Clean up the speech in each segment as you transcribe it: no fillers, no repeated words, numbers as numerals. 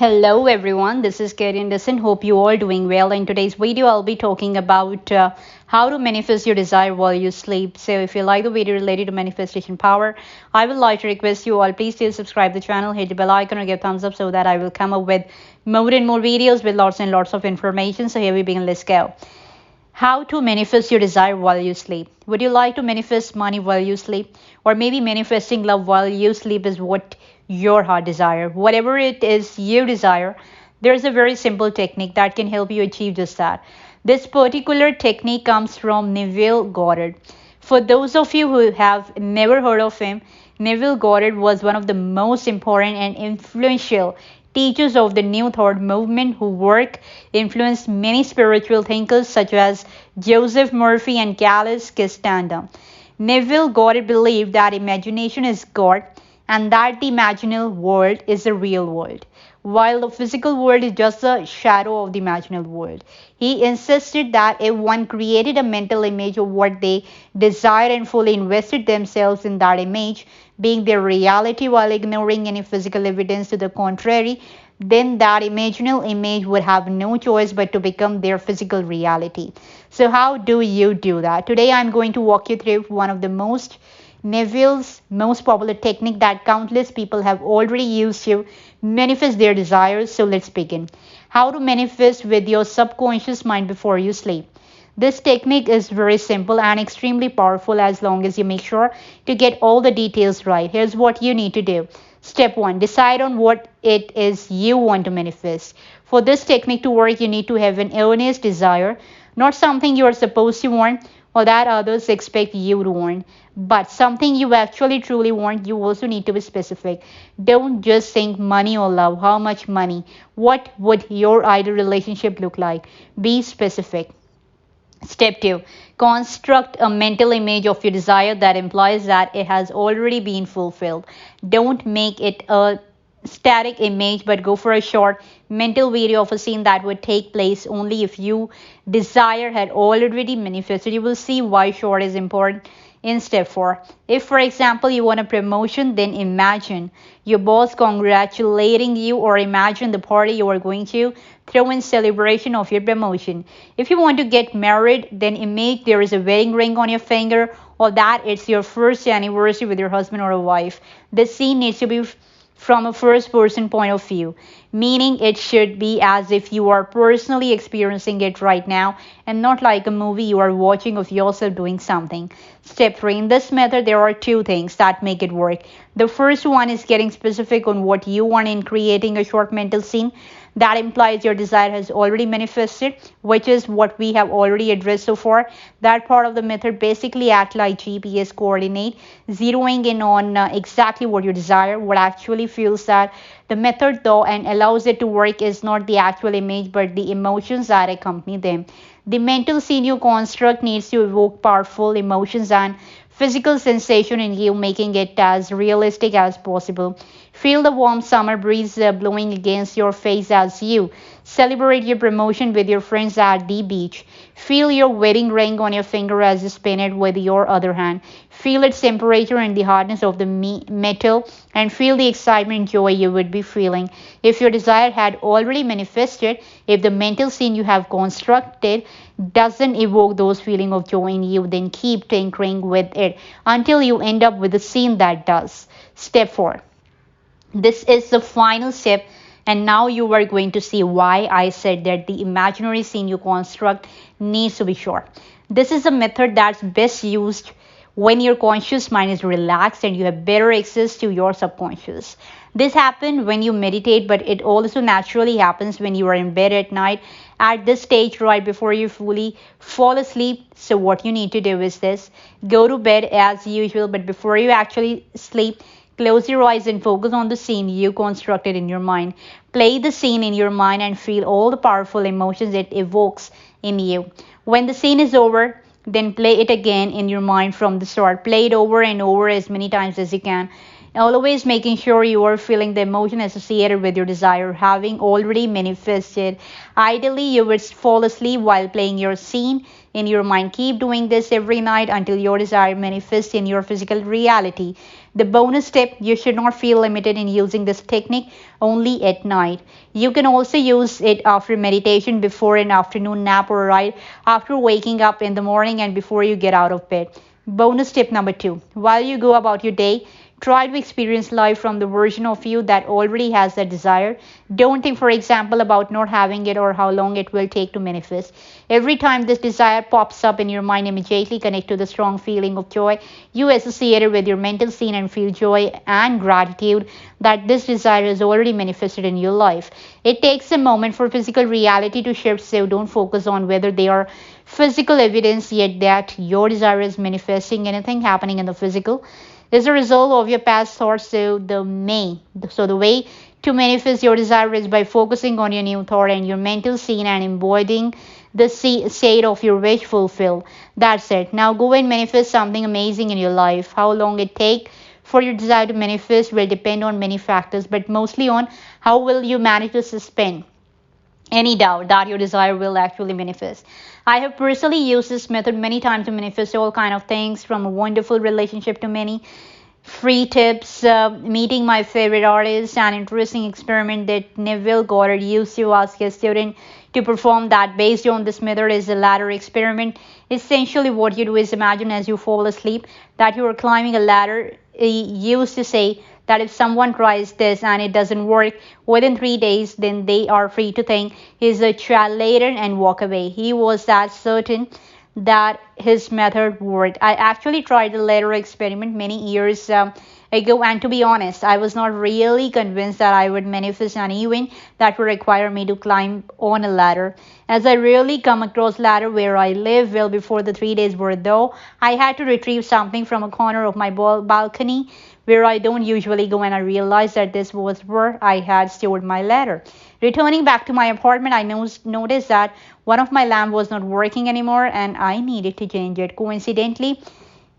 Hello everyone, this is Castaneda. Hope you all doing well. In today's video, I'll be talking about how to manifest your desire while you sleep. So if you like the video related to manifestation power, I would like to request you all please do subscribe the channel, hit the bell icon or give thumbs up so that I will come up with more and more videos with lots and lots of information. So here we begin, let's go. How to manifest your desire while you sleep. Would you like to manifest money while you sleep? Or maybe manifesting love while you sleep is what your heart desire. Whatever it is you desire, there's a very simple technique that can help you achieve just that. This particular technique comes from Neville Goddard. For those of you who have never heard of him, Neville Goddard was one of the most important and influential teachers of the New Thought movement whose work influenced many spiritual thinkers such as Joseph Murphy and Carlos Castaneda. Neville Goddard believed that imagination is God and that the imaginal world is the real world, while the physical world is just a shadow of the imaginal world. He insisted that if one created a mental image of what they desired and fully invested themselves in that image, being their reality while ignoring any physical evidence to the contrary, then that imaginal image would have no choice but to become their physical reality. So how do you do that? Today I'm going to walk you through one of the Neville's most popular technique that countless people have already used to manifest their desires. So let's begin. How to manifest with your subconscious mind before you sleep. This technique is very simple and extremely powerful as long as you make sure to get all the details right. Here's what you need to do. Step 1. Decide on what it is you want to manifest. For this technique to work, you need to have an earnest desire, not something you are supposed to want or that others expect you to want, but something you actually truly want. You also need to be specific. Don't just think money or love. How much money? What would your ideal relationship look like? Be specific. Step 2. Construct a mental image of your desire that implies that it has already been fulfilled. Don't make it a static image, but go for a short mental video of a scene that would take place only if your desire had already manifested. You will see why short is important in step 4. If, for example, you want a promotion, then imagine your boss congratulating you, or imagine the party you are going to throw in celebration of your promotion. If you want to get married, then imagine there is a wedding ring on your finger, or that it's your first anniversary with your husband or a wife. The scene needs to be from a first person point of view, meaning it should be as if you are personally experiencing it right now and not like a movie you are watching of yourself doing something. Step 3. In this method, there are two things that make it work. The first one is getting specific on what you want in creating a short mental scene that implies your desire has already manifested, which is what we have already addressed so far. That part of the method basically acts like GPS coordinate, zeroing in on exactly what you desire. What actually feels that the method though and allows it to work is not the actual image but the emotions that accompany them. The mental scene you construct needs to evoke powerful emotions and physical sensation in you, making it as realistic as possible. Feel the warm summer breeze blowing against your face as you celebrate your promotion with your friends at the beach. Feel your wedding ring on your finger as you spin it with your other hand. Feel its temperature and the hardness of the metal, and feel the excitement and joy you would be feeling if your desire had already manifested. If the mental scene you have constructed doesn't evoke those feelings of joy in you, then keep tinkering with it until you end up with a scene that does. Step 4. This is the final step, and now you are going to see why I said that the imaginary scene you construct needs to be short. This is a method that's best used when your conscious mind is relaxed and you have better access to your subconscious. This happens when you meditate, but it also naturally happens when you are in bed at night at this stage right before you fully fall asleep. So what you need to do is this. Go to bed as usual, but before you actually sleep, close your eyes and focus on the scene you constructed in your mind. Play the scene in your mind and feel all the powerful emotions it evokes in you. When the scene is over, then play it again in your mind from the start. Play it over and over as many times as you can. always making sure you are feeling the emotion associated with your desire, having already manifested. Ideally, you would fall asleep while playing your scene in your mind. Keep doing this every night until your desire manifests in your physical reality. The bonus tip, you should not feel limited in using this technique only at night. You can also use it after meditation, before an afternoon nap, or right after waking up in the morning and before you get out of bed. Bonus tip number 2, while you go about your day, try to experience life from the version of you that already has that desire. Don't think, for example, about not having it or how long it will take to manifest. Every time this desire pops up in your mind, immediately connect to the strong feeling of joy you associated with your mental scene and feel joy and gratitude that this desire is already manifested in your life. It takes a moment for physical reality to shift, so don't focus on whether they are physical evidence yet that your desire is manifesting. Anything happening in the physical is a result of your past thoughts. So the way to manifest your desire is by focusing on your new thought and your mental scene and embodying the state of your wish fulfilled. That's it. Now go and manifest something amazing in your life. How long it take for your desire to manifest will depend on many factors, but mostly on how will you manage to suspend any doubt that your desire will actually manifest. I have personally used this method many times to manifest all kind of things, from a wonderful relationship to many free tips, meeting my favorite artists. An interesting experiment that Neville Goddard used to ask a student to perform that based on this method is the ladder experiment. Essentially, what you do is imagine as you fall asleep that you are climbing a ladder. He used to say that if someone tries this and it doesn't work within 3 days, then they are free to think he's a charlatan and walk away. He was that certain that his method worked. I actually tried the ladder experiment many years ago, and to be honest, I was not really convinced that I would manifest an event that would require me to climb on a ladder, as I rarely come across ladder where I live. Well before the 3 days were though, I had to retrieve something from a corner of my balcony where I don't usually go, and I realized that this was where I had stored my ladder. Returning back to my apartment, I noticed that one of my lamps was not working anymore and I needed to change it. Coincidentally,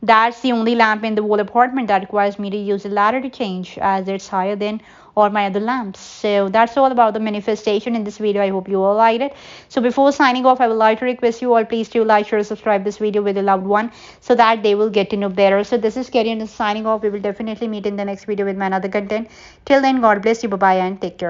that's the only lamp in the whole apartment that requires me to use a ladder to change, as it's higher than all my other lamps. So that's all about the manifestation in this video. I hope you all liked it. So before signing off, I would like to request you all please to like, share, subscribe this video with a loved one so that they will get to know better. So this is Castaneda signing off. We will definitely meet in the next video with my another content. Till then, God bless you. Bye bye and take care.